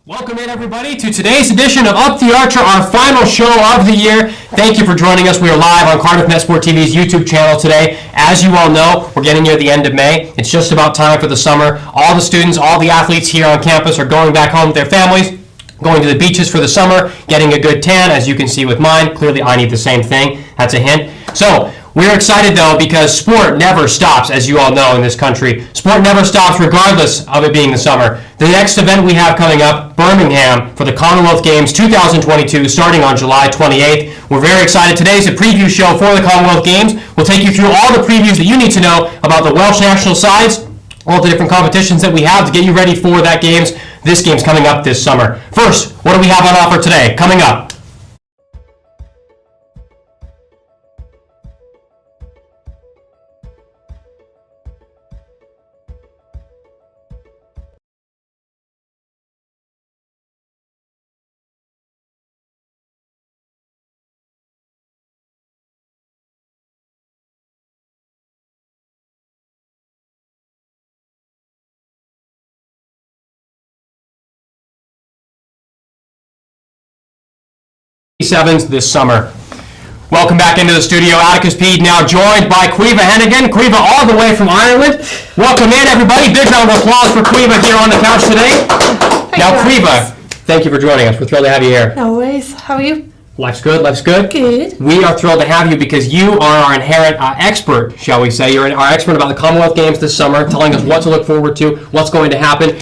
Welcome in, everybody, to today's edition of Up the Archer, our final show of the year. Thank you for joining us. We are live on Cardiff Met Sport TV's YouTube channel today. As you all know, we're getting near the end of May. It's just about time for the summer. All the students, all the athletes here on campus are going back home with their families, going to the beaches for the summer, getting a good tan, as you can see with mine. Clearly, I need the same thing. That's a hint. So, we're excited, though, because sport never stops, as you all know, in this country. Sport never stops, regardless of it being the summer. The next event we have coming up, Birmingham, for the Commonwealth Games 2022, starting on July 28th. We're very excited. Today's a preview show for the Commonwealth Games. We'll take you through all the previews that you need to know about the Welsh national sides, all the different competitions that we have to get you ready for that games. This game's coming up this summer. First, what do we have on offer today? Coming up. Sevens this summer. Welcome back into the studio. Atticus Peed now joined by Caoimhe Hennigan. Caoimhe all the way from Ireland. Welcome in, everybody. Big round of applause for Caoimhe here on the couch today. Now, Caoimhe, thank you for joining us. We're thrilled to have you here. No worries. How are you? Life's good. Life's good. Good. We are thrilled to have you because you are our inherent expert, shall we say. You're our expert about the Commonwealth Games this summer, telling us what to look forward to, what's going to happen.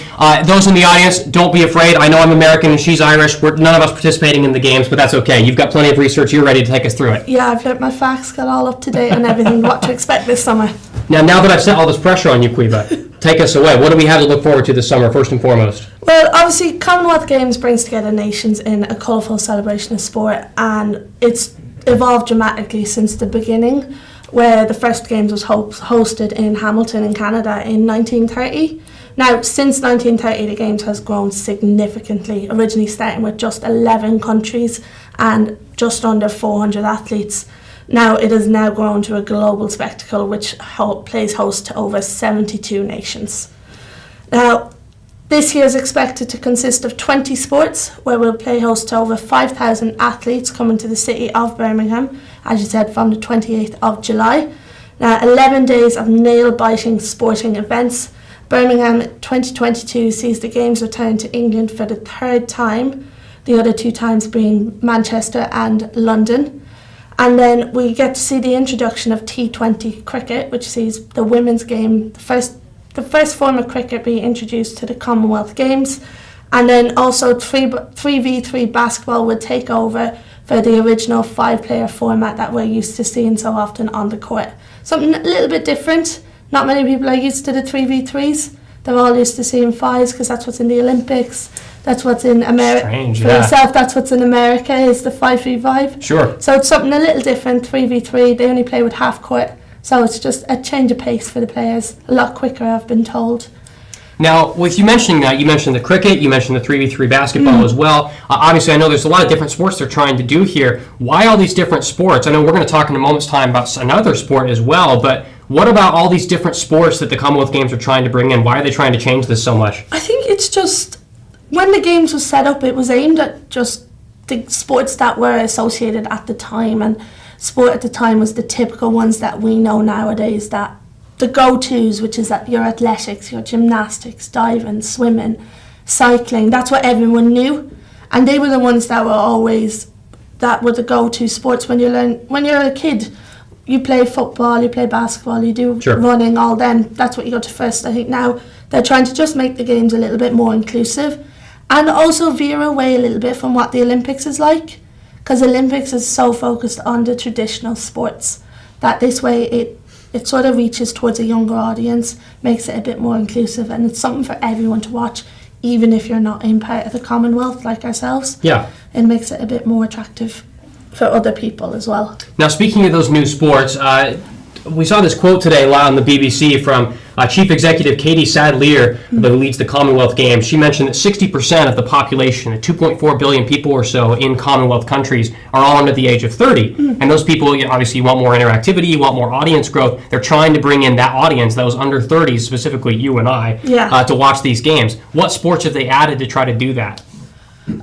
Those in the audience, don't be afraid. I know I'm American and she's Irish. We're none of us participating in the games, but that's okay. You've got plenty of research. You're ready to take us through it. Yeah, I've got my facts, got all up to date and everything, what to expect this summer. Now that I've set all this pressure on you, Caoimhe, take us away. What do we have to look forward to this summer, first and foremost? Well, obviously, Commonwealth Games brings together nations in a colourful celebration of sport, and it's evolved dramatically since the beginning, where the first Games was hosted in Hamilton in Canada in 1930. Now, since 1930, the Games has grown significantly, originally starting with just 11 countries and just under 400 athletes. Now, it has now grown to a global spectacle which plays host to over 72 nations. Now, this year is expected to consist of 20 sports, where we'll play host to over 5,000 athletes coming to the city of Birmingham, as you said, from the 28th of July. Now, 11 days of nail-biting sporting events. Birmingham 2022 sees the Games return to England for the third time, the other two times being Manchester and London. And then we get to see the introduction of T20 cricket, which sees the women's game, the first form of cricket being introduced to the Commonwealth Games. And then also 3v3 basketball would take over for the original 5-player format that we're used to seeing so often on the court. Something a little bit different. Not many people are used to the 3v3s. They're all used to seeing 5s because that's what's in the Olympics. That's what's in America. Strange, for yourself, that's what's in America is the 5v5. Sure. So it's something a little different, 3v3. They only play with half court. So it's just a change of pace for the players. A lot quicker, I've been told. Now, with you mentioning that, you mentioned the cricket, you mentioned the 3v3 basketball as well. Obviously, I know there's a lot of different sports they're trying to do here. Why all these different sports? I know we're going to talk in a moment's time about another sport as well, but what about all these different sports that the Commonwealth Games are trying to bring in? Why are they trying to change this so much? I think it's just, when the Games was set up, it was aimed at just the sports that were associated at the time, and sport at the time was the typical ones that we know nowadays, that the go-tos, which is that your athletics, your gymnastics, diving, swimming, cycling, that's what everyone knew. And they were the ones that were the go-to sports when you're a kid. You play football, you play basketball, you do running, all then. That's what you go to first. I think now they're trying to just make the Games a little bit more inclusive and also veer away a little bit from what the Olympics is like, because Olympics is so focused on the traditional sports that this way it sort of reaches towards a younger audience, makes it a bit more inclusive, and it's something for everyone to watch, even if you're not in part of the Commonwealth like ourselves. Yeah. It makes it a bit more attractive for other people as well. Now, speaking of those new sports, we saw this quote today live on the BBC from Chief Executive Katie Sadleir, who leads the Commonwealth Games. She mentioned that 60% of the population, the 2.4 billion people or so in Commonwealth countries, are all under the age of 30. And those people, obviously, you want more interactivity, you want more audience growth. They're trying to bring in that audience, those under 30s, specifically you and I, to watch these games. What sports have they added to try to do that?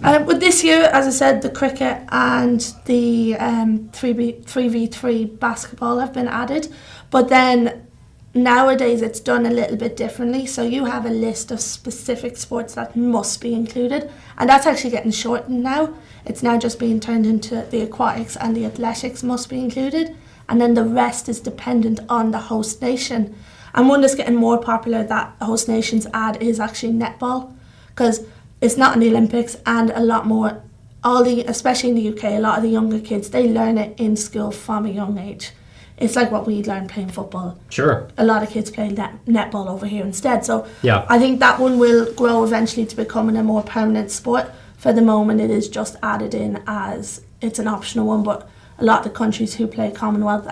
But this year, as I said, the cricket and the 3v3 basketball have been added. But then nowadays it's done a little bit differently. So you have a list of specific sports that must be included. And that's actually getting shortened now. It's now just being turned into the aquatics and the athletics must be included. And then the rest is dependent on the host nation. And one that's getting more popular that host nations add is actually netball. Because it's not in the Olympics, and a lot more, especially in the UK, a lot of the younger kids, they learn it in school from a young age. It's like what we learn playing football. Sure. A lot of kids play netball over here instead. So yeah. I think that one will grow eventually to becoming a more permanent sport. For the moment, it is just added in as it's an optional one, but a lot of the countries who play Commonwealth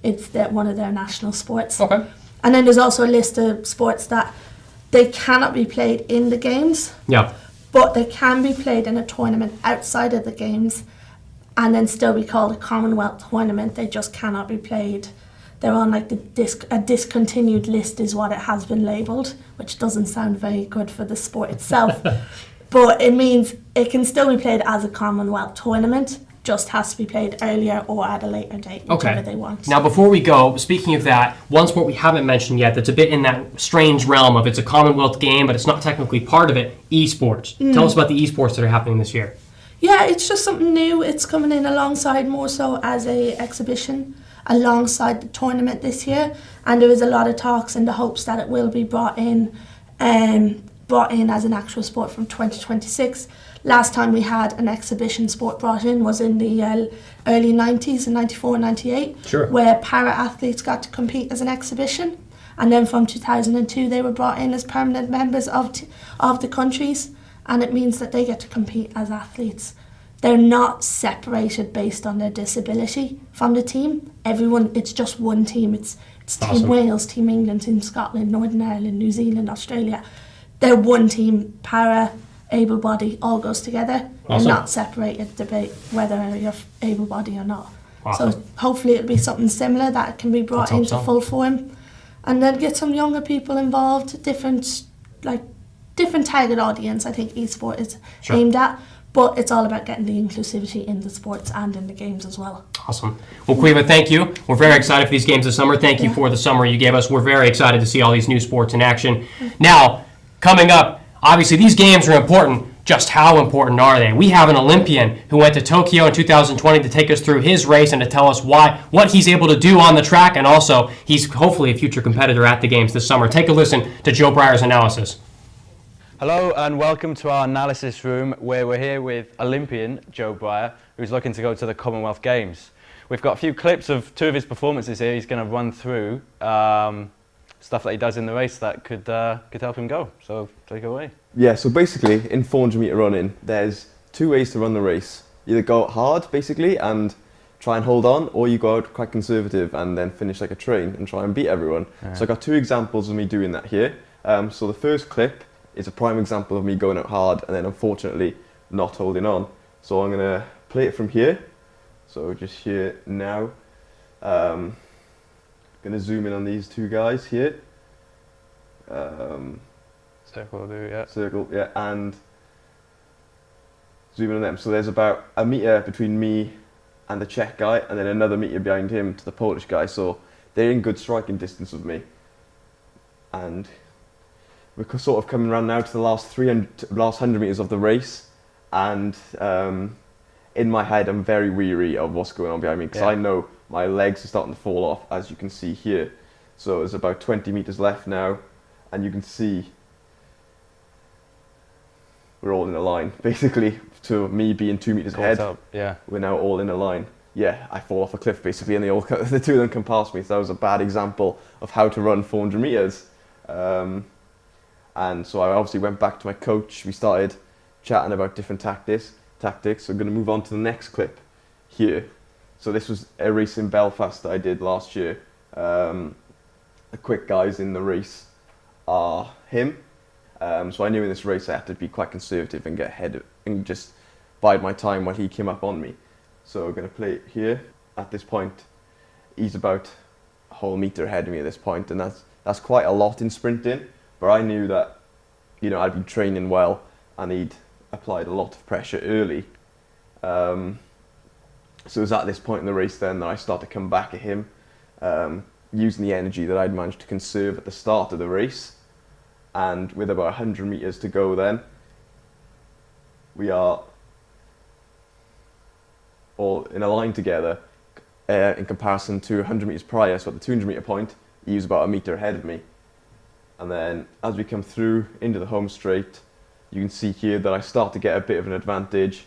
it's one of their national sports. Okay. And then there's also a list of sports that they cannot be played in the games. Yeah. But they can be played in a tournament outside of the games and then still be called a Commonwealth tournament. They just cannot be played. They're on like a discontinued list is what it has been labelled, which doesn't sound very good for the sport itself. But it means it can still be played as a Commonwealth tournament, just has to be played earlier or at a later date, whichever they want. Now, before we go, speaking of that, one sport we haven't mentioned yet that's a bit in that strange realm of it's a Commonwealth game, but it's not technically part of it, esports. Tell us about the esports that are happening this year. Yeah, it's just something new. It's coming in alongside more so as a exhibition alongside the tournament this year, and there is a lot of talks in the hopes that it will be brought in as an actual sport from 2026. Last time we had an exhibition sport brought in was in the early 90s, in 94 and 98, sure. where para-athletes got to compete as an exhibition. And then from 2002, they were brought in as permanent members of the countries, and it means that they get to compete as athletes. They're not separated based on their disability from the team. It's just one team. It's awesome. Team Wales, Team England, Team Scotland, Northern Ireland, New Zealand, Australia. They're one team, para, able-body, all goes together. Awesome. And not separated debate whether you're able-body or not. Awesome. So hopefully it'll be something similar that can be brought into full form. And then get some younger people involved, different target audience I think esport is aimed at. But it's all about getting the inclusivity in the sports and in the games as well. Awesome. Well, Quiva, thank you. We're very excited for these games this summer. Thank you for the summer you gave us. We're very excited to see all these new sports in action. Now, coming up, obviously these games are important. Just how important are they? We have an Olympian who went to Tokyo in 2020 to take us through his race and to tell us what he's able to do on the track, and also he's hopefully a future competitor at the games this summer. Take a listen to Joe Breyer's analysis. Hello and welcome to our analysis room where we're here with Olympian Joe Breyer, who's looking to go to the Commonwealth Games. We've got a few clips of two of his performances here. He's going to run through stuff that he does in the race that could help him go. So take it away. Yeah, so basically in 400 metre running, there's two ways to run the race. You either go out hard basically and try and hold on, or you go out quite conservative and then finish like a train and try and beat everyone. So I've got two examples of me doing that here. So the first clip is a prime example of me going out hard and then unfortunately not holding on. So I'm going to play it from here. So just here now. Going to zoom in on these two guys here. Circle will do, yeah. Circle, yeah, and zoom in on them. So there's about a metre between me and the Czech guy, and then another metre behind him to the Polish guy. So they're in good striking distance of me. And we're sort of coming around now to the last 100 metres of the race, and in my head I'm very weary of what's going on behind me, because I know my legs are starting to fall off, as you can see here. So there's about 20 metres left now, and you can see we're all in a line, basically, to me being 2 metres ahead. We're now all in a line. Yeah, I fall off a cliff basically, and the two of them come past me, so that was a bad example of how to run 400 metres. And so I obviously went back to my coach. We started chatting about different tactics. So I'm going to move on to the next clip here. So this was a race in Belfast that I did last year. The quick guys in the race are him. So I knew in this race I had to be quite conservative and get ahead and just bide my time while he came up on me. So I'm going to play it here. At this point, he's about a whole metre ahead of me at this point, and that's quite a lot in sprinting. But I knew that, I'd been training well and he'd applied a lot of pressure early. So it was at this point in the race then that I started to come back at him, using the energy that I'd managed to conserve at the start of the race. And with about 100 metres to go then, we are all in a line together in comparison to 100 metres prior. So at the 200 metre point, he was about a metre ahead of me. And then as we come through into the home straight, you can see here that I start to get a bit of an advantage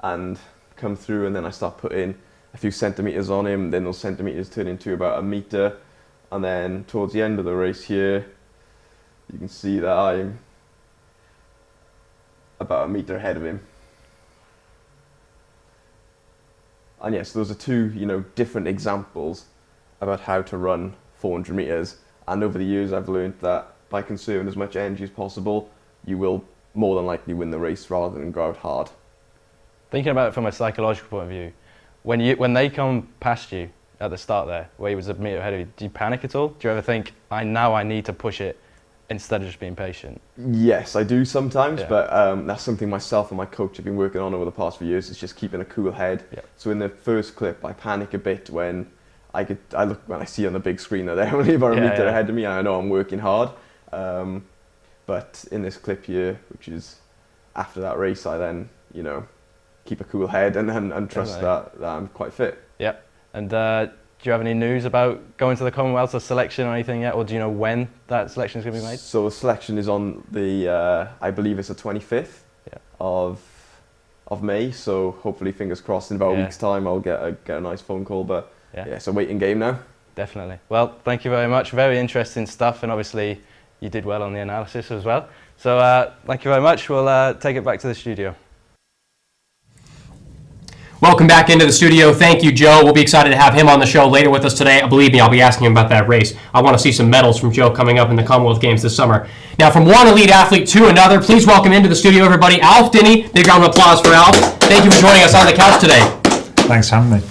and come through, and then I start putting a few centimetres on him. Then those centimetres turn into about a metre, and then towards the end of the race here, you can see that I'm about a metre ahead of him. And yes, those are two, different examples about how to run 400 metres. And over the years, I've learned that by conserving as much energy as possible, you will more than likely win the race rather than go out hard. Thinking about it from a psychological point of view, when they come past you at the start there, where he was a metre ahead of you, do you panic at all? Do you ever think, I need to push it instead of just being patient? Yes, I do sometimes, Yeah. but that's something myself and my coach have been working on over the past few years, is just keeping a cool head. Yeah. So in the first clip, I panic a bit when I look when I see on the big screen that they're only about a metre ahead of me, and I know I'm working hard. But in this clip here, which is after that race, I then, keep a cool head and trust that I'm quite fit. Yep. And do you have any news about going to the Commonwealth or selection or anything yet, or do you know when that selection is going to be made? So the selection is on the, I believe it's the 25th of May. So hopefully, fingers crossed, in about a week's time, I'll get a nice phone call. But it's a waiting game now. Definitely. Well, thank you very much. Very interesting stuff, and obviously you did well on the analysis as well. So thank you very much. We'll take it back to the studio. Welcome back into the studio. Thank you, Joe. We'll be excited to have him on the show later with us today. Believe me, I'll be asking him about that race. I want to see some medals from Joe coming up in the Commonwealth Games this summer. Now, from one elite athlete to another, please welcome into the studio, everybody, Alf Dinney. Big round of applause for Alf. Thank you for joining us on the couch today. Thanks for having me.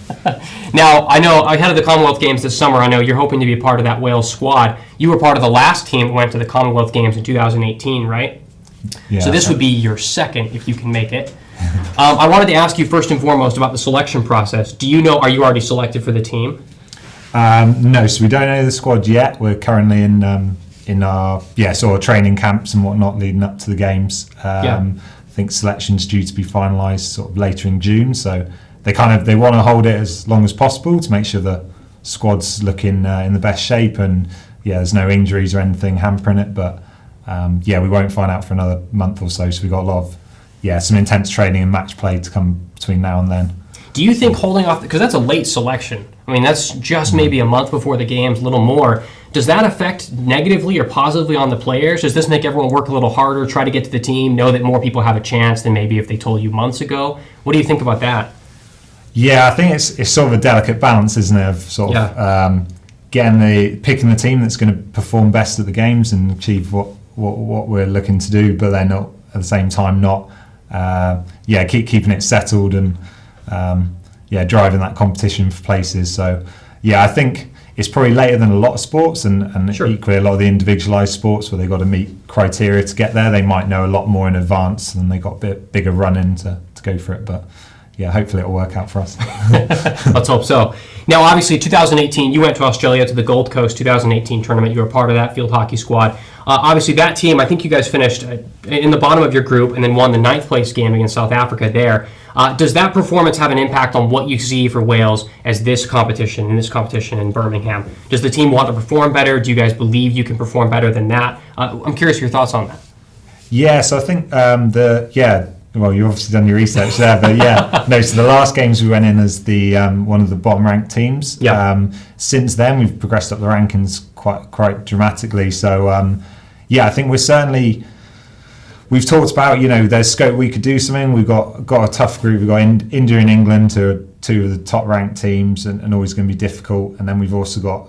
Now, I know ahead of the Commonwealth Games this summer, I know you're hoping to be a part of that Wales squad. You were part of the last team that went to the Commonwealth Games in 2018, right? Yeah, so this would be your second if you can make it. I wanted to ask you first and foremost about the selection process. Do you know, are you already selected for the team? No, so we don't know the squad yet. We're currently in our sort of training camps and whatnot leading up to the games. I think selection's due to be finalised sort of later in June. So they want to hold it as long as possible to make sure the squad's looking in the best shape, and there's no injuries or anything hampering it. But we won't find out for another month or so. So we've got a lot of some intense training and match play to come between now and then. Do you think holding off, because that's a late selection, I mean, that's just maybe a month before the games, a little more, does that affect negatively or positively on the players? Does this make everyone work a little harder, try to get to the team, know that more people have a chance than maybe if they told you months ago? What do you think about that? Yeah, I think it's sort of a delicate balance, isn't it, of sort of picking the team that's going to perform best at the games and achieve what we're looking to do, but then not at the same time keeping it settled and driving that competition for places. So I think it's probably later than a lot of sports, and Sure. equally a lot of the individualised sports where they've got to meet criteria to get there. They might know a lot more in advance and they got a bit bigger run in to go for it. But hopefully it'll work out for us. Let's hope so. Now, obviously, 2018, you went to Australia to the Gold Coast 2018 tournament. You were part of that field hockey squad. Obviously, that team, I think you guys finished in the bottom of your group and then won the 9th place game against South Africa there. Does that performance have an impact on what you see for Wales as this competition in Birmingham? Does the team want to perform better? Do you guys believe you can perform better than that? I'm curious your thoughts on that. Yeah, so I think well, you've obviously done your research there, but so the last games we went in as the one of the bottom ranked teams. Since then, we've progressed up the rankings quite dramatically. So I think we've talked about, there's scope we could do something. We've got a tough group. We've got India and England, two of the top ranked teams, and always going to be difficult. And then we've also got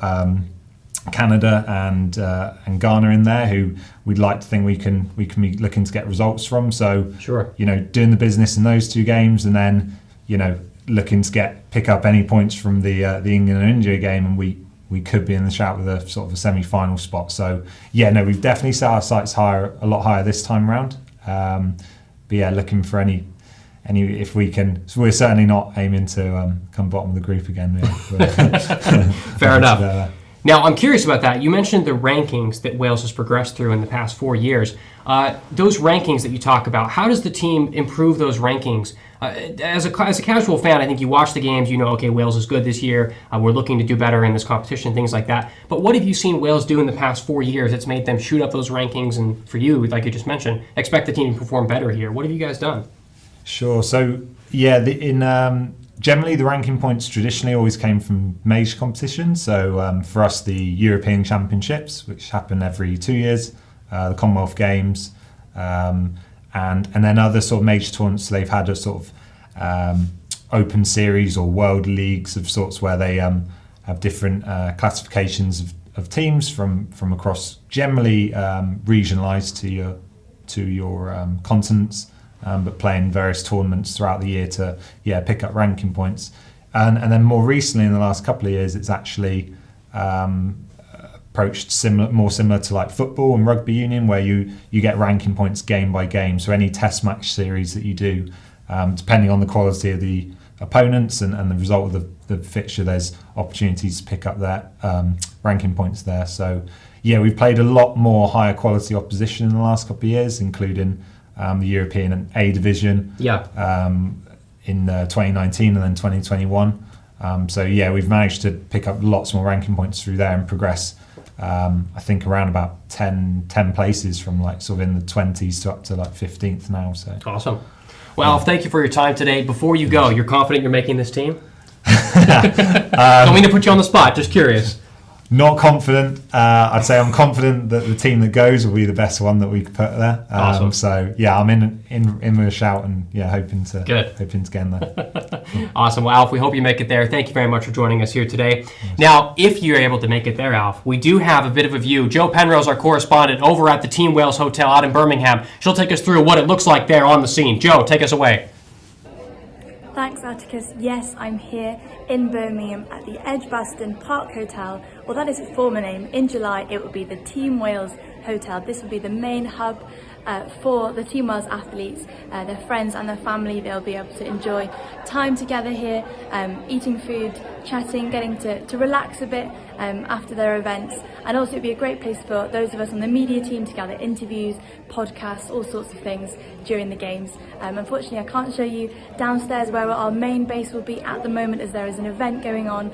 Canada and Ghana in there, who we'd like to think we can be looking to get results from. So Sure. Doing the business in those two games, and then looking to pick up any points from the England and India game, and we could be in the shout with a sort of a semi-final spot. So we've definitely set our sights a lot higher this time round. yeah, looking for any if we can. So we're certainly not aiming to come bottom of the group again. Yeah. Fair enough. Now, I'm curious about that. You mentioned the rankings that Wales has progressed through in the past 4 years. Those rankings that you talk about, how does the team improve those rankings? As a casual fan, I think you watch the games, you know, okay, Wales is good this year. We're looking to do better in this competition, things like that. But what have you seen Wales do in the past 4 years that's made them shoot up those rankings? And for you, like you just mentioned, expect the team to perform better here. What have you guys done? Sure. So, yeah, generally, the ranking points traditionally always came from major competitions. So for us, the European Championships, which happen every 2 years, the Commonwealth Games, and then other sort of major tournaments. They've had a sort of open series or world leagues of sorts where they have different classifications of teams from across, generally regionalised to your continents. But playing various tournaments throughout the year to pick up ranking points, and then more recently in the last couple of years it's actually approached more similar to like football and rugby union, where you get ranking points game by game. So any test match series that you do, depending on the quality of the opponents and the result of the fixture, there's opportunities to pick up that ranking points there. So yeah, we've played a lot more higher quality opposition in the last couple of years, including the European A division in 2019 and then 2021. So yeah, we've managed to pick up lots more ranking points through there and progress. I think around about 10 places from like sort of in the 20s to up to like 15th now. So awesome. Well, thank you for your time today. Before you go, you're confident you're making this team? Don't mean to put you on the spot. Just curious. Not confident. I'd say I'm confident that the team that goes will be the best one that we could put there. Awesome. So yeah, I'm in with a shout and hoping to get in there. Awesome. Well, Alf, we hope you make it there. Thank you very much for joining us here today. Yes. Now, if you're able to make it there, Alf, we do have a bit of a view. Jo Penrose, our correspondent over at the Team Wales Hotel out in Birmingham, she'll take us through what it looks like there on the scene. Jo, take us away. Thanks, Atticus. Yes, I'm here in Birmingham at the Edgbaston Park Hotel. Well, that is its former name. In July, it will be the Team Wales Hotel. This will be the main hub for the Team Wales athletes, their friends and their family. They'll be able to enjoy time together here, eating food, chatting, getting to relax a bit after their events. And also it'd be a great place for those of us on the media team to gather interviews, podcasts, all sorts of things during the games. Unfortunately, I can't show you downstairs where our main base will be at the moment, as there is an event going on.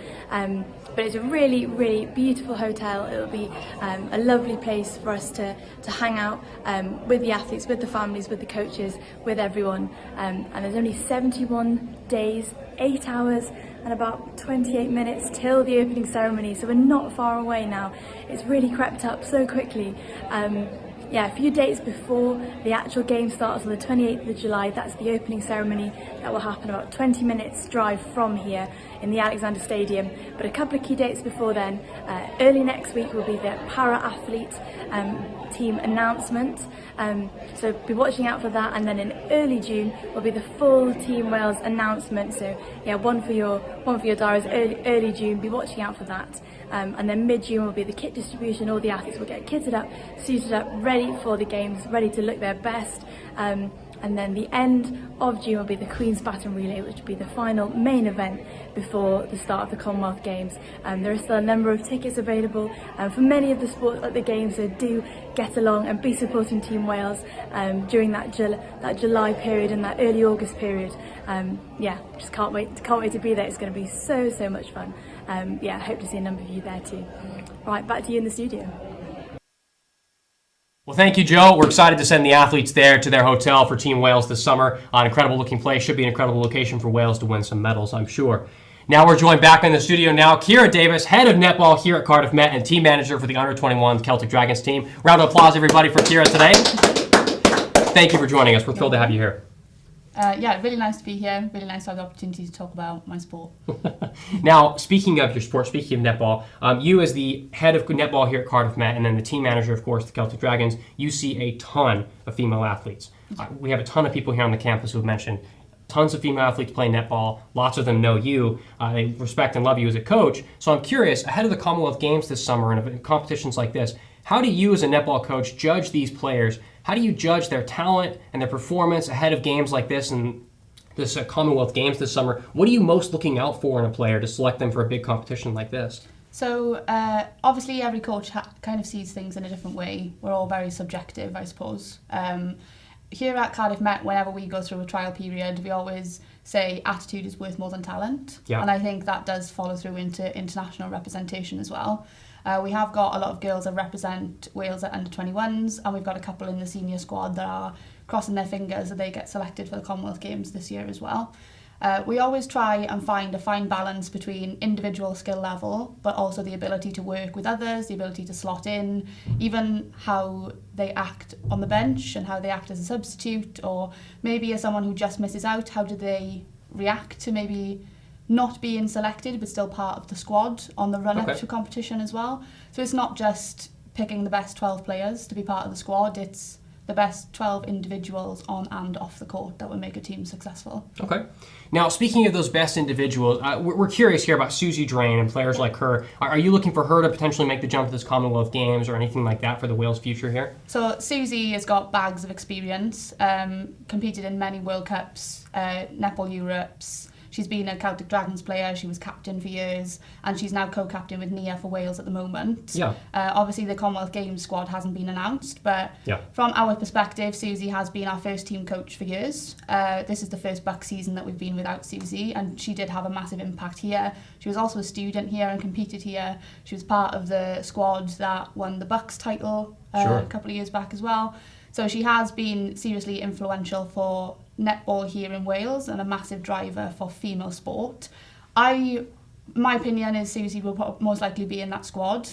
But it's a really, really beautiful hotel. It'll be a lovely place for us to hang out with the athletes, with the families, with the coaches, with everyone. And there's only 71 days, 8 hours and about 28 minutes till the opening ceremony, so we're not far away now. It's really crept up so quickly. A few dates before the actual game starts on the 28th of July, that's the opening ceremony. That will happen about 20 minutes drive from here in the Alexander Stadium. But a couple of key dates before then, early next week will be the para-athlete team announcement. So be watching out for that, and then in early June will be the full Team Wales announcement. So yeah, one for your diaries, early June, be watching out for that. And then mid-June will be the kit distribution. All the athletes will get kitted up, suited up, ready for the games, ready to look their best. And then the end of June will be the Queen's Baton Relay, which will be the final main event before the start of the Commonwealth Games. There are still a number of tickets available for many of the sports at the Games, so do get along and be supporting Team Wales during that July period and that early August period. Just can't wait to be there. It's going to be so much fun. Hope to see a number of you there too. Right, back to you in the studio. Well, thank you, Jo. We're excited to send the athletes there to their hotel for Team Wales this summer. An incredible looking place. Should be an incredible location for Wales to win some medals, I'm sure. Now we're joined back in the studio now. Ciara Davis, head of netball here at Cardiff Met and team manager for the under-21 Celtic Dragons team. Round of applause, everybody, for Ciara today. Thank you for joining us. We're thrilled to have you here. Really nice to be here. Really nice to have the opportunity to talk about my sport. Now, speaking of your sport, speaking of netball, you as the head of netball here at Cardiff Met and then the team manager, of course, the Celtic Dragons, you see a ton of female athletes. We have a ton of people here on the campus who have mentioned tons of female athletes play netball. Lots of them know you. They respect and love you as a coach. So I'm curious, ahead of the Commonwealth Games this summer and competitions like this, How do you, as a netball coach, judge these players? How do you judge their talent and their performance ahead of games like this and this Commonwealth Games this summer? What are you most looking out for in a player to select them for a big competition like this? So obviously every coach kind of sees things in a different way. We're all very subjective, I suppose. Here at Cardiff Met, whenever we go through a trial period, we always say attitude is worth more than talent. Yeah. And I think that does follow through into international representation as well. We have got a lot of girls that represent Wales at under-21s, and we've got a couple in the senior squad that are crossing their fingers that they get selected for the Commonwealth Games this year as well. We always try and find a fine balance between individual skill level, but also the ability to work with others, the ability to slot in, even how they act on the bench and how they act as a substitute, or maybe as someone who just misses out, how do they react to maybe not being selected but still part of the squad on the run-up to competition as well. So it's not just picking the best 12 players to be part of the squad, it's the best 12 individuals on and off the court that will make a team successful. Okay. Now, speaking of those best individuals, we're curious here about Susie Drain and players like her. Are you looking for her to potentially make the jump to this Commonwealth Games or anything like that for the Wales future here? So Susie has got bags of experience, competed in many World Cups, Netball Europes. She's been a Celtic Dragons player, she was captain for years, and she's now co-captain with Nia for Wales at the moment. Yeah. Obviously the Commonwealth Games squad hasn't been announced, but from our perspective, Susie has been our first team coach for years. This is the first Bucks season that we've been without Susie, and she did have a massive impact here. She was also a student here and competed here. She was part of the squad that won the Bucks title a couple of years back as well. So she has been seriously influential for netball here in Wales and a massive driver for female sport. My opinion is Susie will most likely be in that squad.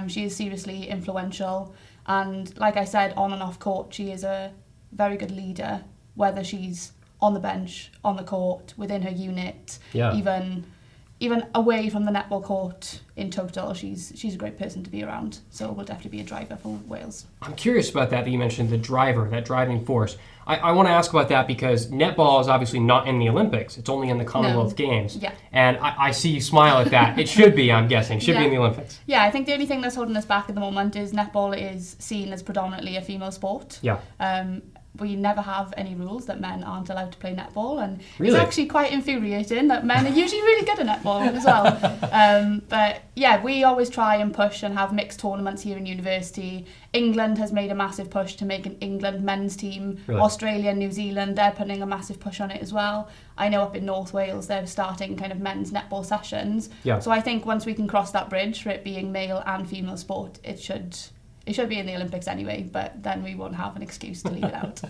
She is seriously influential, and like I said, on and off court, she is a very good leader, whether she's on the bench, on the court, within her unit, even away from the netball court in total. She's a great person to be around, so will definitely be a driver for Wales. I'm curious about that you mentioned, the driver, that driving force. I want to ask about that because netball is obviously not in the Olympics. It's only in the Commonwealth Games. Yeah. And I see you smile at that. It should be, I'm guessing. Should be in the Olympics. Yeah, I think the only thing that's holding us back at the moment is netball is seen as predominantly a female sport. Yeah. We never have any rules that men aren't allowed to play netball, and it's actually quite infuriating that men are usually really good at netball as well. But yeah, we always try and push and have mixed tournaments here in university. England has made a massive push to make an England men's team. Australia and New Zealand, they're putting a massive push on it as well. I know up in North Wales they're starting kind of men's netball sessions. So I think once we can cross that bridge for it being male and female sport, it should be in the Olympics anyway, but then we won't have an excuse to leave it out.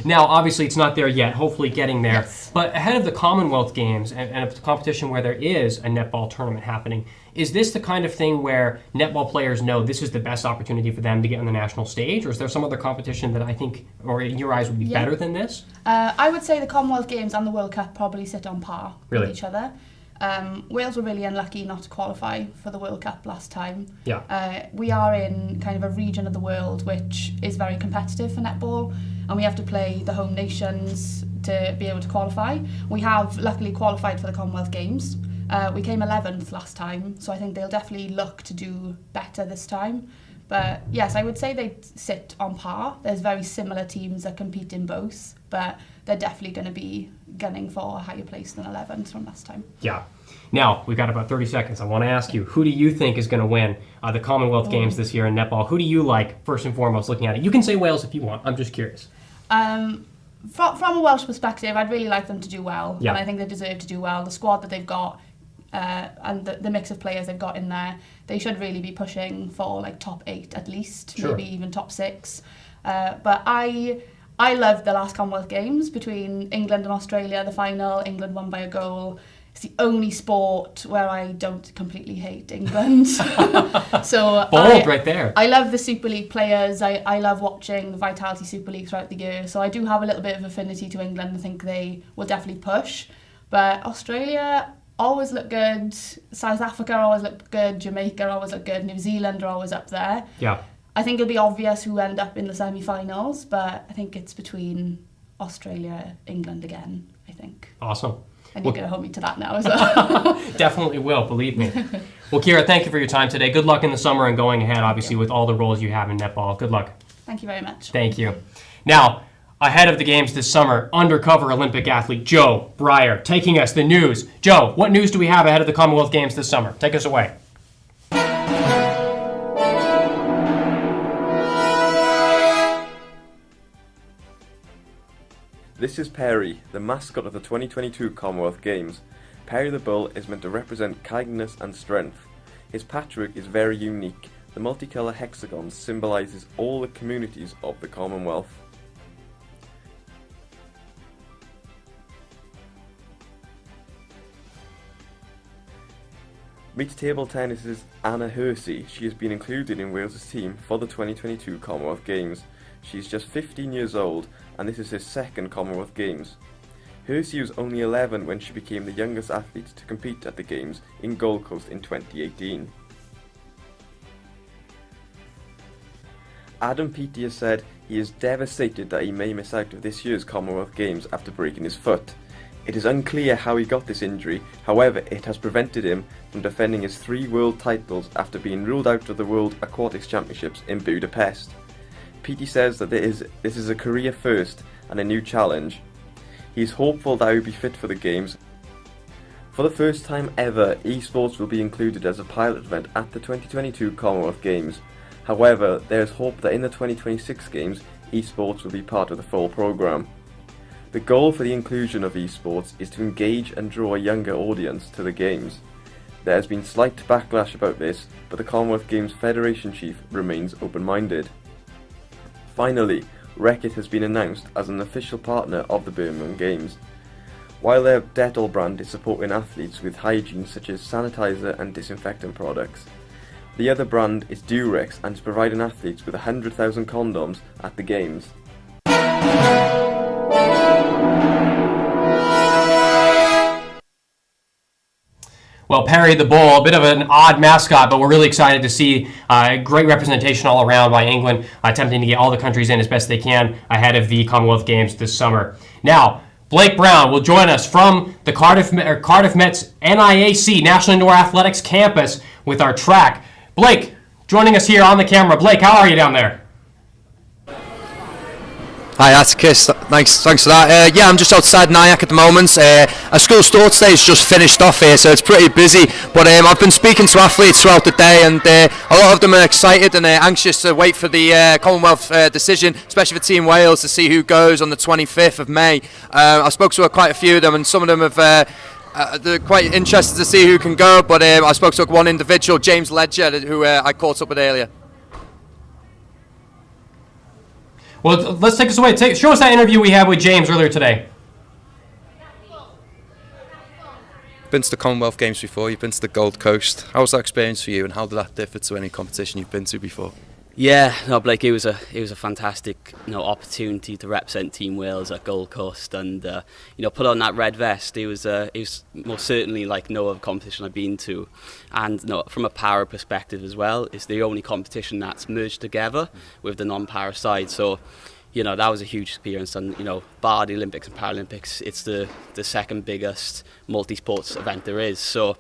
Now, obviously, it's not there yet, hopefully getting there. Yes. But ahead of the Commonwealth Games and a competition where there is a netball tournament happening, is this the kind of thing where netball players know this is the best opportunity for them to get on the national stage? Or is there some other competition that I think, or in your eyes, would be better than this? I would say the Commonwealth Games and the World Cup probably sit on par with each other. Wales were really unlucky not to qualify for the World Cup last time. We are in kind of a region of the world which is very competitive for netball, and we have to play the home nations to be able to qualify. We have luckily qualified for the Commonwealth Games. We came 11th last time, so I think they'll definitely look to do better this time. But yes, I would say they sit on par. There's very similar teams that compete in both, but they're definitely going to be gunning for a higher place than 11th from last time. Yeah. Now, we've got about 30 seconds. I want to ask you, who do you think is going to win the Commonwealth Games this year in netball? Who do you like, first and foremost, looking at it? You can say Wales if you want. I'm just curious. From a Welsh perspective, I'd really like them to do well, and I think they deserve to do well. The squad that they've got, and the mix of players they've got in there, they should really be pushing for like top 8 at least, maybe even top 6. But I loved the last Commonwealth Games between England and Australia, the final. England won by a goal. It's the only sport where I don't completely hate England. So bold right there. I love the Super League players. I love watching the Vitality Super League throughout the year. So I do have a little bit of affinity to England. I think they will definitely push. But Australia always look good. South Africa always look good. Jamaica always look good. New Zealand are always up there. Yeah. I think it'll be obvious who end up in the semi-finals, but I think it's between Australia, England again, I think. Awesome. And you're going to hold me to that now as well. Definitely will, believe me. Well, Kira, thank you for your time today. Good luck in the summer and going ahead, obviously, with all the roles you have in netball. Good luck. Thank you very much. Thank you. Now, ahead of the games this summer, undercover Olympic athlete Joe Breyer taking us the news. Joe, what news do we have ahead of the Commonwealth Games this summer? Take us away. This is Perry, the mascot of the 2022 Commonwealth Games. Perry the Bull is meant to represent kindness and strength. His patchwork is very unique. The multicolour hexagon symbolises all the communities of the Commonwealth. Meet table tennis's Anna Hersey. She has been included in Wales' team for the 2022 Commonwealth Games. She's just 15 years old, and this is her second Commonwealth Games. Hersey was only 11 when she became the youngest athlete to compete at the Games in Gold Coast in 2018. Adam Peaty has said he is devastated that he may miss out of this year's Commonwealth Games after breaking his foot. It is unclear how he got this injury, however it has prevented him from defending his 3 world titles after being ruled out of the World Aquatics Championships in Budapest. Peaty says that this is a career first and a new challenge. He is hopeful that he will be fit for the Games. For the first time ever, esports will be included as a pilot event at the 2022 Commonwealth Games. However, there is hope that in the 2026 Games, esports will be part of the full programme. The goal for the inclusion of esports is to engage and draw a younger audience to the Games. There has been slight backlash about this, but the Commonwealth Games Federation Chief remains open-minded. Finally, Reckitt has been announced as an official partner of the Birmingham Games. While their Dettol brand is supporting athletes with hygiene such as sanitizer and disinfectant products, the other brand is Durex and is providing athletes with 100,000 condoms at the Games. Well, Perry the Bull, a bit of an odd mascot, but we're really excited to see great representation all around by England, attempting to get all the countries in as best they can ahead of the Commonwealth Games this summer. Now, Blake Brown will join us from the Cardiff Met's NIAC, National Indoor Athletics Campus, with our track. Blake, joining us here on the camera. Blake, how are you down there? Hi Atticus, thanks for that. Yeah, I'm just outside Nyack at the moment. Our school sports day has just finished off here, so it's pretty busy. But I've been speaking to athletes throughout the day, and a lot of them are excited and anxious to wait for the Commonwealth decision, especially for Team Wales, to see who goes on the 25th of May. I spoke to quite a few of them, and some of them have... they're quite interested to see who can go, but I spoke to one individual, James Ledger, who I caught up with earlier. Well, let's take us away. Show us that interview we had with James earlier today. Been to the Commonwealth Games before, you've been to the Gold Coast. How was that experience for you, and how did that differ to any competition you've been to before? Yeah, no, Blake, it was a fantastic, opportunity to represent Team Wales at Gold Coast, and put on that red vest. It was most certainly like no other competition I've been to, and from a para perspective as well, it's the only competition that's merged together with the non-para side. So, that was a huge experience, and bar the Olympics and Paralympics, it's the second biggest multi-sports event there is. So,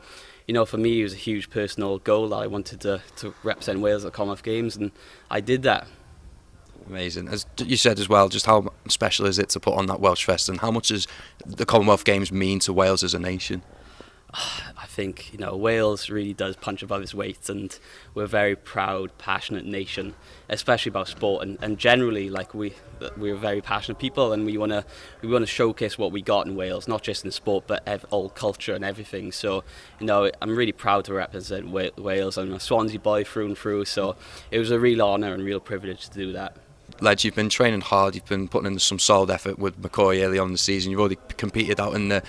for me, it was a huge personal goal that I wanted to represent Wales at the Commonwealth Games, and I did that. Amazing. As you said as well, just how special is it to put on that Welsh vest, and how much does the Commonwealth Games mean to Wales as a nation? I think Wales really does punch above its weight, and we're a very proud, passionate nation, especially about sport, and generally we're very passionate people, and we want to showcase what we got in Wales, not just in sport but all culture and everything. So I'm really proud to represent Wales. I'm a Swansea boy through and through, so it was a real honour and real privilege to do that. Ledge, you've been training hard, you've been putting in some solid effort with McCoy early on in the season. You've already competed out in the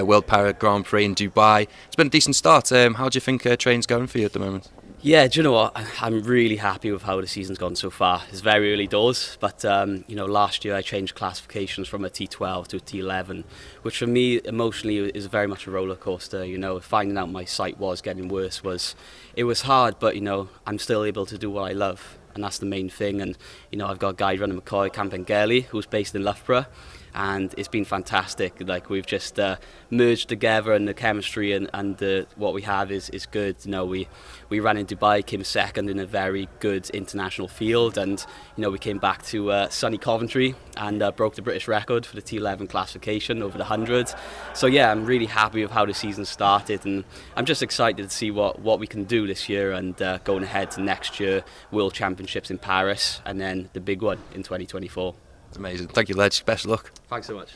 World Para Grand Prix in Dubai. It's been a decent start. How do you think training's going for you at the moment? Yeah, do you know what? I'm really happy with how the season's gone so far. It's very early doors, but last year I changed classifications from a T12 to a T11, which for me emotionally is very much a roller coaster. Finding out my sight was getting worse was hard, but I'm still able to do what I love, and that's the main thing. And I've got a guy running McCoy, Camp Engeli, who's based in Loughborough, and it's been fantastic. Like, we've just merged together, and the chemistry and what we have is good. You know, we ran in Dubai, came second in a very good international field, and you know, we came back to sunny Coventry and broke the British record for the T11 classification over the 100. So yeah, I'm really happy with how the season started, and I'm just excited to see what we can do this year, and going ahead to next year, World Championships in Paris, and then the big one in 2024. It's amazing. Thank you, Ledge. Best of luck. Thanks so much.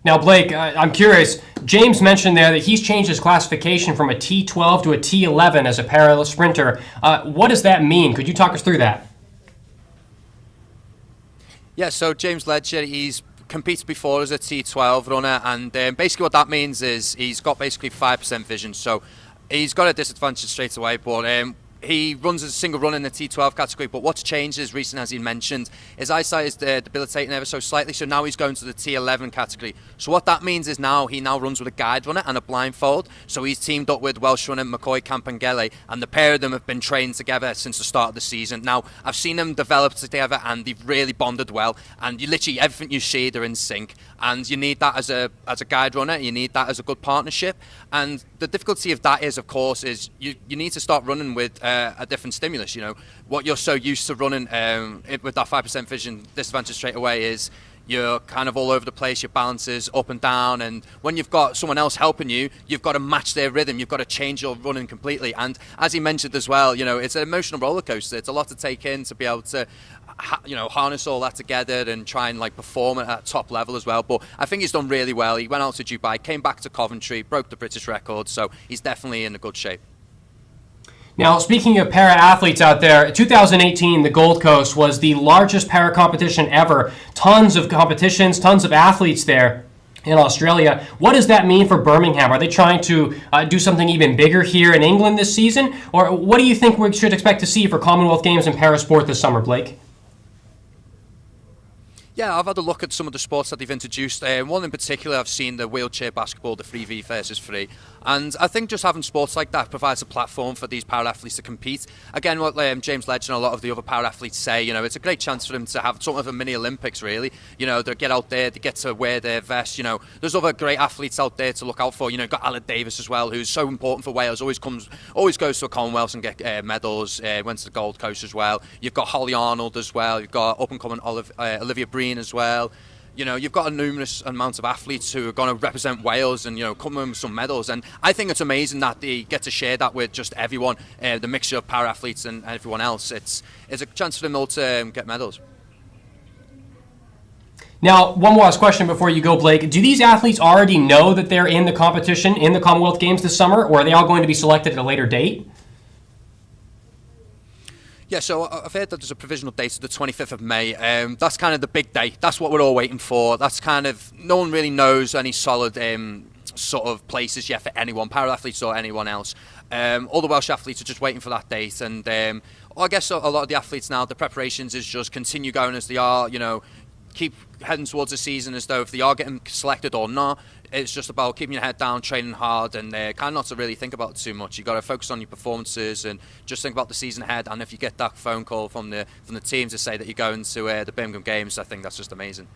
Now, Blake, I'm curious. James mentioned there that he's changed his classification from a T12 to a T11 as a parallel sprinter. What does that mean? Could you talk us through that? Yeah, so James Ledger, he's competed before as a T12 runner, and basically what that means is he's got basically 5% vision, so he's got a disadvantage straight away, but he runs as a single run in the T12 category, but what's changed is recent, as he mentioned, his eyesight is debilitating ever so slightly, so now he's going to the T11 category. So what that means is he now runs with a guide runner and a blindfold, so he's teamed up with Welsh runner McCoy Campangele, and the pair of them have been trained together since the start of the season. Now, I've seen them develop together, and they've really bonded well, and you literally, everything you see, they're in sync, and you need that as a guide runner, you need that as a good partnership, and the difficulty of that is, of course, is you need to start running with a different stimulus. You know, what you're so used to running with that 5% vision disadvantage straight away is you're kind of all over the place, your balance is up and down, and when you've got someone else helping you, you've got to match their rhythm, you've got to change your running completely. And as he mentioned as well, you know, it's an emotional roller coaster. It's a lot to take in to be able to harness all that together and try and like perform at that top level as well. But I think he's done really well. He went out to Dubai, came back to Coventry, broke the British record, so he's definitely in a good shape. Now, speaking of para-athletes out there, 2018, the Gold Coast was the largest para-competition ever. Tons of competitions, tons of athletes there in Australia. What does that mean for Birmingham? Are they trying to do something even bigger here in England this season? Or what do you think we should expect to see for Commonwealth Games and para-sport this summer, Blake? Yeah, I've had a look at some of the sports that they've introduced. One in particular, I've seen the wheelchair basketball, the 3v versus 3. And I think just having sports like that provides a platform for these para-athletes to compete. Again, what James Ledge and a lot of the other para-athletes say, you know, it's a great chance for them to have sort of a mini Olympics, really. You know, they get out there, they get to wear their vest. You know, there's other great athletes out there to look out for. You know, you've got Aled Davis as well, who's so important for Wales, always goes to a Commonwealth and get medals, went to the Gold Coast as well. You've got Holly Arnold as well, you've got up-and-coming Olivia Breen as well. You know, you've got a numerous amount of athletes who are going to represent Wales and, you know, come in with some medals. And I think it's amazing that they get to share that with just everyone, the mixture of para-athletes and everyone else. It's a chance for them all to get medals. Now, one more last question before you go, Blake. Do these athletes already know that they're in the competition in the Commonwealth Games this summer, or are they all going to be selected at a later date? Yeah, so I've heard that there's a provisional date of the 25th of May. That's kind of the big day. That's what we're all waiting for. That's kind of, no one really knows any solid sort of places yet for anyone, para-athletes or anyone else. All the Welsh athletes are just waiting for that date. And I guess a lot of the athletes now, the preparations is just continue going as they are, you know, keep heading towards the season as though if they are getting selected or not. It's just about keeping your head down, training hard, and kind of not to really think about it too much. You've got to focus on your performances and just think about the season ahead. And if you get that phone call from the team to say that you're going to the Birmingham Games, I think that's just amazing.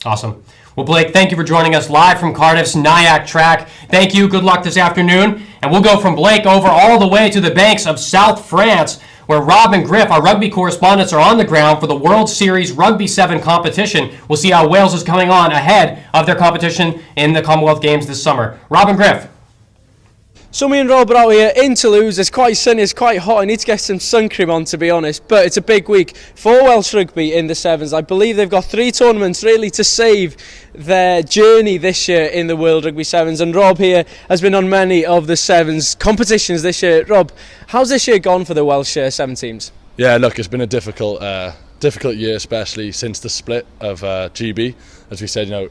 Awesome. Well, Blake, thank you for joining us live from Cardiff's Nyack track. Thank you. Good luck this afternoon. And we'll go from Blake over all the way to the banks of South France, where Rob and Griff, our rugby correspondents, are on the ground for the World Series Rugby 7 competition. We'll see how Wales is coming on ahead of their competition in the Commonwealth Games this summer. Rob and Griff. So me and Rob are out here in Toulouse. It's quite sunny, it's quite hot. I need to get some sun cream on, to be honest. But it's a big week for Welsh rugby in the Sevens. I believe they've got 3 tournaments really to save their journey this year in the World Rugby Sevens. And Rob here has been on many of the Sevens competitions this year. Rob, how's this year gone for the Welsh 7 teams? Yeah, look, it's been a difficult year, especially since the split of GB. As we said, you know,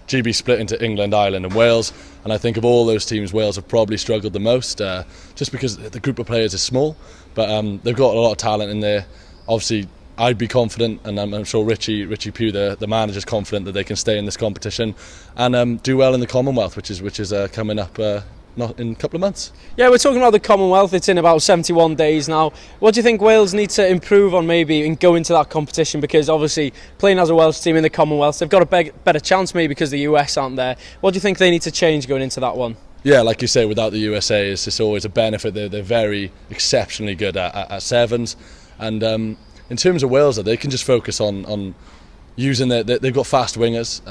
GB split into England, Ireland and Wales, and I think of all those teams, Wales have probably struggled the most, just because the group of players is small, but they've got a lot of talent in there. Obviously, I'd be confident, and I'm sure Richie Pugh, the manager's confident that they can stay in this competition and do well in the Commonwealth, which is coming up not in a couple of months. Yeah, we're talking about the Commonwealth. It's in about 71 days now. What do you think Wales need to improve on maybe and go into that competition? Because obviously playing as a Welsh team in the Commonwealth, they've got a better chance maybe because the US aren't there. What do you think they need to change going into that one? Yeah, like you say, without the USA, it's just always a benefit. They're very exceptionally good at sevens. And in terms of Wales, they can just focus on using they've got fast wingers.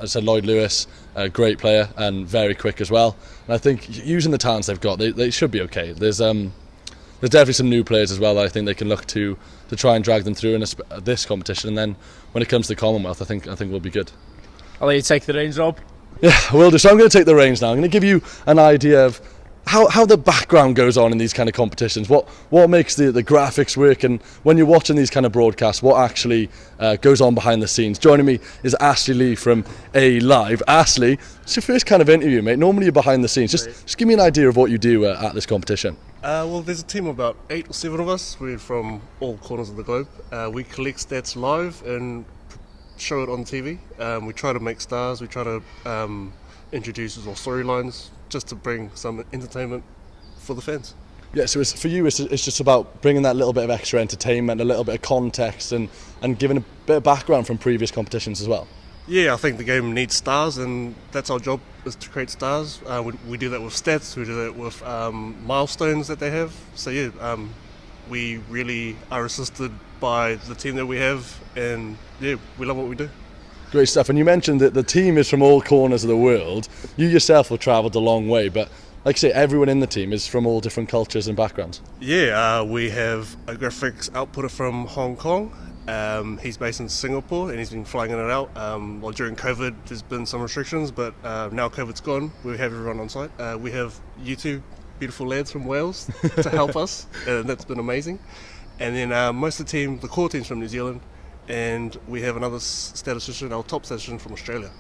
I said Lloyd Lewis, a great player and very quick as well. And I think using the talents they've got, they should be okay. There's definitely some new players as well that I think they can look to try and drag them through in this competition. And then when it comes to the Commonwealth, I think we'll be good. I'll let you take the reins, Rob. Yeah, I will do. So I'm going to take the reins now. I'm going to give you an idea of how the background goes on in these kind of competitions, what makes the graphics work, and when you're watching these kind of broadcasts, what actually goes on behind the scenes. Joining me is Ashley Lee from A Live. Ashley, it's your first kind of interview, mate. Normally you're behind the scenes. Just give me an idea of what you do at this competition. Well, there's a team of about 8 or 7 of us. We're from all corners of the globe. We collect stats live and show it on TV. We try to make stars. We try to introduce or storylines, just to bring some entertainment for the fans. Yeah, so for you, it's just about bringing that little bit of extra entertainment, a little bit of context, and giving a bit of background from previous competitions as well. Yeah, I think the game needs stars, and that's our job, is to create stars. We do that with stats, we do that with milestones that they have. So yeah, we really are assisted by the team that we have, and yeah, we love what we do. Great stuff. And you mentioned that the team is from all corners of the world. You yourself have travelled a long way, but like I say, everyone in the team is from all different cultures and backgrounds. Yeah, we have a graphics outputter from Hong Kong. He's based in Singapore and he's been flying in and out. Well, during COVID there's been some restrictions, but now COVID's gone, we have everyone on site. We have you two beautiful lads from Wales to help us, and that's been amazing. And then most of the team, the core team's from New Zealand, and we have another statistician, our top statistician, from Australia.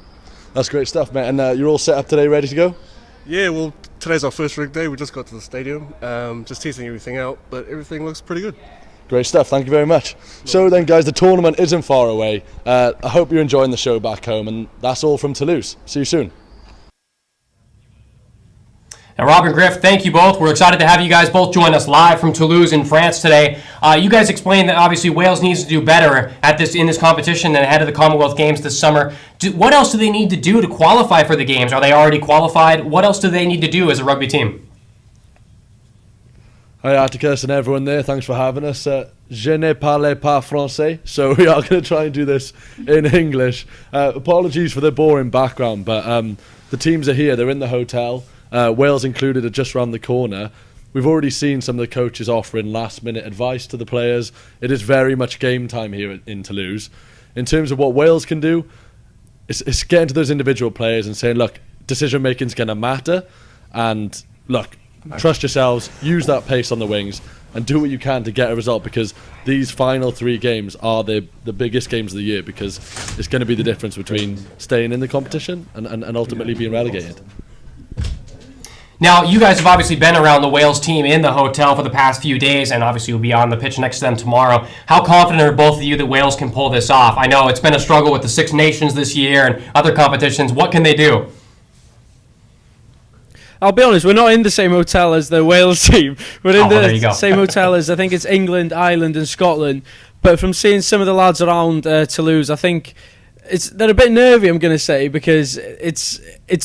That's great stuff, mate. And you're all set up today, ready to go? Yeah, well, today's our first rig day. We just got to the stadium, just testing everything out, but everything looks pretty good. Great stuff, thank you very much. So then, guys, the tournament isn't far away. I hope you're enjoying the show back home, and that's all from Toulouse. See you soon. Now, Rob and Griff, thank you both. We're excited to have you guys both join us live from Toulouse in France today. You guys explained that obviously Wales needs to do better in this competition and ahead of the Commonwealth Games this summer. What else do they need to do to qualify for the Games? Are they already qualified? What else do they need to do as a rugby team? Hi Atticus and everyone there, thanks for having us. Je ne parle pas français, so we are going to try and do this in English. Apologies for the boring background, but the teams are here, they're in the hotel. Wales included are just around the corner. We've already seen some of the coaches offering last-minute advice to the players. It is very much game time here in Toulouse. In terms of what Wales can do, it's getting to those individual players and saying, look, decision-making is going to matter, and look, trust yourselves, use that pace on the wings, and do what you can to get a result, because these final 3 games are the biggest games of the year, because it's going to be the difference between staying in the competition and ultimately being relegated. Now, you guys have obviously been around the Wales team in the hotel for the past few days, and obviously you'll be on the pitch next to them tomorrow. How confident are both of you that Wales can pull this off? I know it's been a struggle with the Six Nations this year and other competitions. What can they do? I'll be honest, we're not in the same hotel as the Wales team. We're in the same hotel as, I think it's England, Ireland and Scotland. But from seeing some of the lads around Toulouse, I think they're a bit nervy, I'm going to say, because it's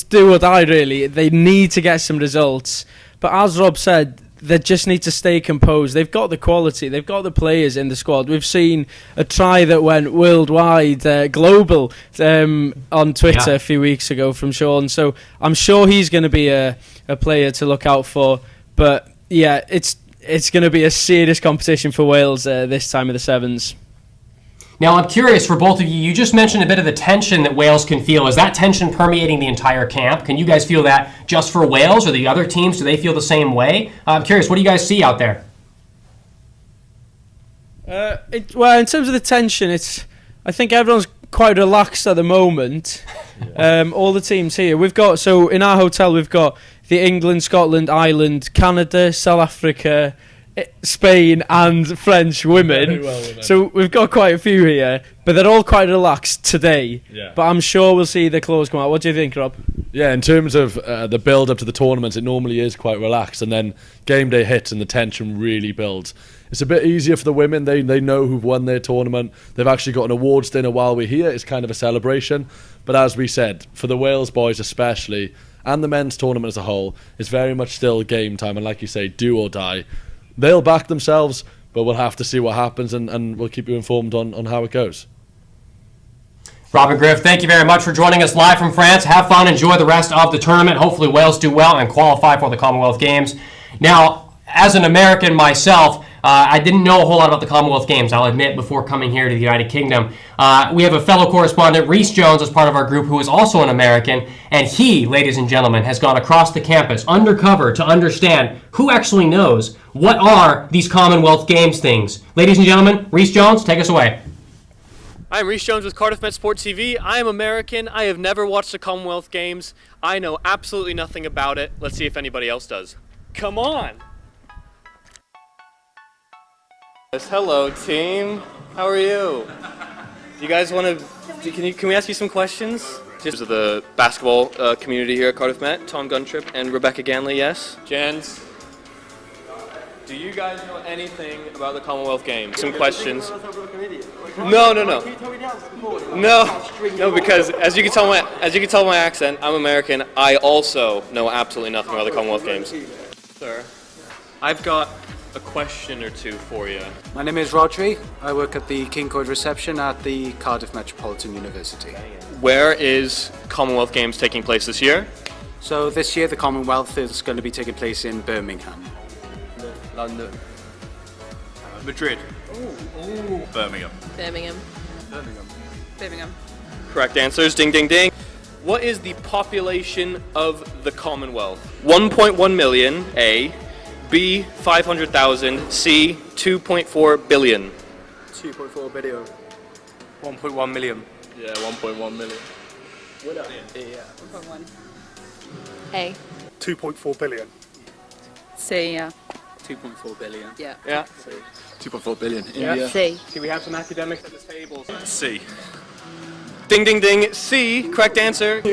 do or die, really. They need to get some results. But as Rob said, they just need to stay composed. They've got the quality. They've got the players in the squad. We've seen a try that went worldwide, global, on Twitter a few weeks ago from Sean. So I'm sure he's going to be a player to look out for. But yeah, it's going to be a serious competition for Wales this time of the Sevens. Now, I'm curious for both of you. You just mentioned a bit of the tension that Wales can feel. Is that tension permeating the entire camp? Can you guys feel that just for Wales, or the other teams? Do they feel the same way? I'm curious. What do you guys see out there? Well, in terms of the tension, I think everyone's quite relaxed at the moment. All the teams here. In our hotel, we've got the England, Scotland, Ireland, Canada, South Africa, Spain and French women. So we've got quite a few here, but they're all quite relaxed today. But I'm sure we'll see the claws come out. What do you think, Rob? Yeah, in terms of the build up to the tournaments, it normally is quite relaxed, and then game day hits and the tension really builds. It's a bit easier for the women. They know who've won their tournament. They've actually got an awards dinner while we're here. It's kind of a celebration. But as we said, for the Wales boys especially, and the men's tournament as a whole, it's very much still game time, and like you say, do or die. They'll back themselves, but we'll have to see what happens, and we'll keep you informed on how it goes. Robin Griff, thank you very much for joining us live from France. Have fun, enjoy the rest of the tournament. Hopefully Wales do well and qualify for the Commonwealth Games. Now, as an American myself, I didn't know a whole lot about the Commonwealth Games, I'll admit, before coming here to the United Kingdom. We have a fellow correspondent, Rhys Jones, as part of our group, who is also an American, and he, ladies and gentlemen, has gone across the campus undercover to understand who actually knows what are these Commonwealth Games things. Ladies and gentlemen, Rhys Jones, take us away. I'm Rhys Jones with Cardiff Met Sport TV. I am American. I have never watched the Commonwealth Games. I know absolutely nothing about it. Let's see if anybody else does. Come on! Yes, hello, team. How are you? Do you guys want to? Can we ask you some questions? Just of the basketball community here at Cardiff Met. Tom Guntrip and Rebecca Ganley. Yes. Jens. Do you guys know anything about the Commonwealth Games? Some questions. No, because as you can tell my accent, I'm American. I also know absolutely nothing about the Commonwealth Games. Sir, I've got a question or two for you. My name is Rodri. I work at the King Court reception at the Cardiff Metropolitan University. Where is Commonwealth Games taking place this year? So this year the Commonwealth is going to be taking place in Birmingham. London. Madrid. Birmingham. Correct answers. Ding, ding, ding. What is the population of the Commonwealth? 1.1 million, A. B, 500,000. C, 2.4 billion. 2.4 billion. 1.1 million. Yeah, 1.1 million. What up? Yeah. 1.1. A. 2.4 billion. C, yeah. 2.4 billion. Yeah. Yeah. 2.4 billion. Yeah. India. C. Can we have some academics at the table? C. Ding, ding, ding. C, correct answer.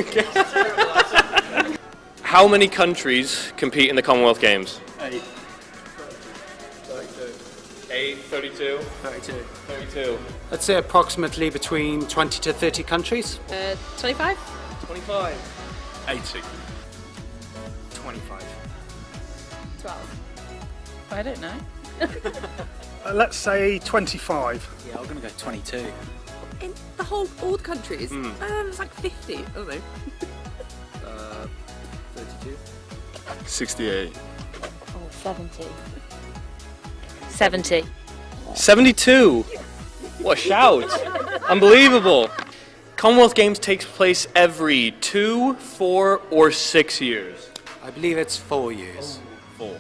How many countries compete in the Commonwealth Games? 8. 32. 32. Let's say approximately between 20 to 30 countries. 25? 25. 80. 25. 12. I don't know. Let's say 25. Yeah, I'm going to go 22. In all the countries? It's like 50. I don't know. 32. 68. Oh, 70. 70. 72. What a shout. Unbelievable. Commonwealth Games takes place every 2, 4, or 6 years. I believe it's 4 years. 4.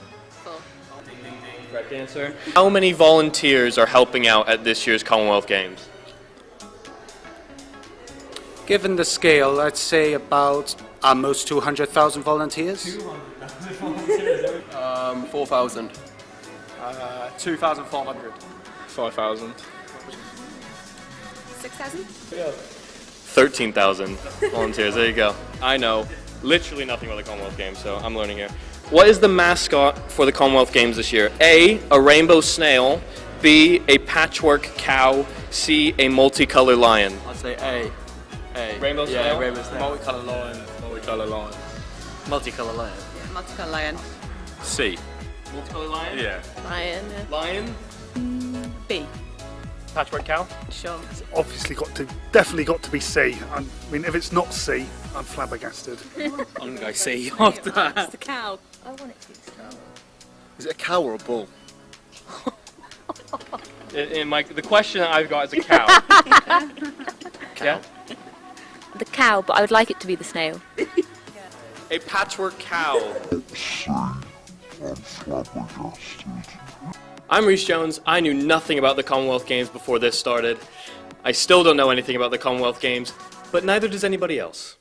Correct answer. How many volunteers are helping out at this year's Commonwealth Games? Given the scale, I'd say about almost 200,000 volunteers. 4,000. 2,400. 5,000. 6,000? 13,000 volunteers. There you go. I know literally nothing about the Commonwealth Games, so I'm learning here. What is the mascot for the Commonwealth Games this year? A, a rainbow snail. B, a patchwork cow. C, a multicolored lion. I'd say A. Rainbow snail? Yeah, rainbow snail. Multicolored lion. Multicolored lion. Multicolored lion. Yeah, multicolored lion. C. Multicolored lion? Yeah. Lion. Lion? B. Patchwork cow? Sure. Obviously definitely got to be C. I mean, if it's not C, I'm flabbergasted. I'm going to go C after that. It's the cow. I want it to be the cow. Is it a cow or a bull? The question that I've got is a cow. Yeah? The cow, but I would like it to be the snail. A patchwork cow. I'm Rhys Jones. I knew nothing about the Commonwealth Games before this started. I still don't know anything about the Commonwealth Games, but neither does anybody else.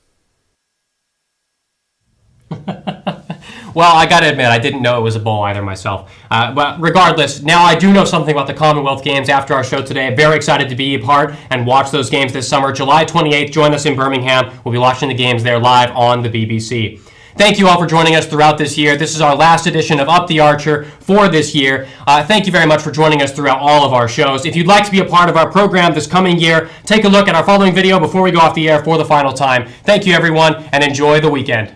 Well, I got to admit, I didn't know it was a bowl either myself. But regardless, now I do know something about the Commonwealth Games after our show today. I'm very excited to be a part and watch those games this summer. July 28th, join us in Birmingham. We'll be watching the games there live on the BBC. Thank you all for joining us throughout this year. This is our last edition of Up the Archer for this year. Thank you very much for joining us throughout all of our shows. If you'd like to be a part of our program this coming year, take a look at our following video before we go off the air for the final time. Thank you, everyone, and enjoy the weekend.